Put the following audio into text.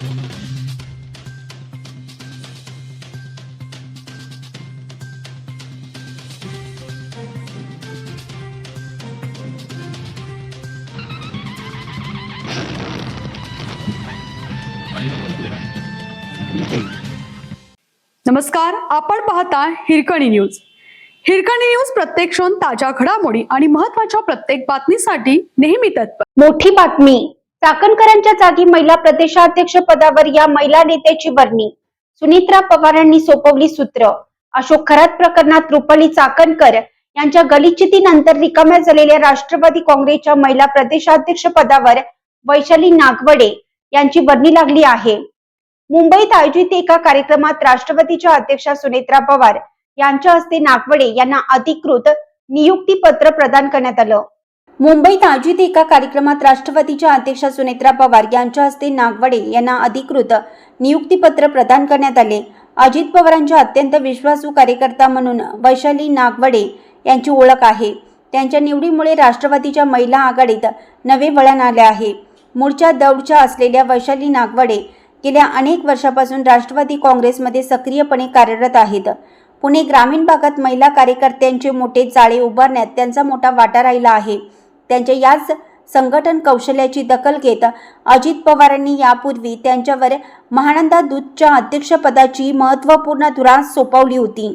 नमस्कार, आपण पाहता हिरकणी न्यूज. हिरकणी न्यूज प्रत्येक क्षण ताज्या घडामोडी आणि महत्त्वाच्या प्रत्येक बातमीसाठी नेहमी तत्पर. मोठी बातमी, चाकणकरांच्या जागी महिला प्रदेशाध्यक्ष पदावर या महिला नेत्याची वर्णी. सुनित्रा पवारांनी सोपवली सूत्र. अशोक खरात प्रकरणात रुपाली चाकणकर यांच्या गलिच्चितीनंतर रिकाम्या झालेल्या राष्ट्रवादी काँग्रेसच्या महिला प्रदेशाध्यक्ष पदावर वैशाली नागवडे यांची वर्णी लागली आहे. मुंबईत आयोजित एका कार्यक्रमात राष्ट्रवादीच्या अध्यक्षा सुनेत्रा पवार यांच्या हस्ते नागवडे यांना अधिकृत नियुक्ती पत्र प्रदान करण्यात आलं. मुंबईत आयोजित एका कार्यक्रमात राष्ट्रवादीच्या अध्यक्षा सुनेत्रा पवार यांच्या हस्ते नागवडे यांना अधिकृत नियुक्ती पत्र प्रदान करण्यात आले. अजित पवारांच्या अत्यंत विश्वासू कार्यकर्ता म्हणून वैशाली नागवडे यांची ओळख आहे. त्यांच्या निवडीमुळे राष्ट्रवादीच्या महिला आघाडीत नवे वळण आले आहे. मूळच्या दौडच्या असलेल्या वैशाली नागवडे गेल्या अनेक वर्षापासून राष्ट्रवादी काँग्रेसमध्ये सक्रियपणे कार्यरत आहेत. पुणे ग्रामीण भागात महिला कार्यकर्त्यांचे मोठे जाळे उभारण्यात त्यांचा मोठा वाटा राहिला आहे. त्यांच्या याच संघटन कौशल्याची दखल घेत अजित पवारांनी यापूर्वी त्यांच्यावर महानंदा दूधच्या अध्यक्षपदाची महत्त्वपूर्ण धुरा सोपवली होती.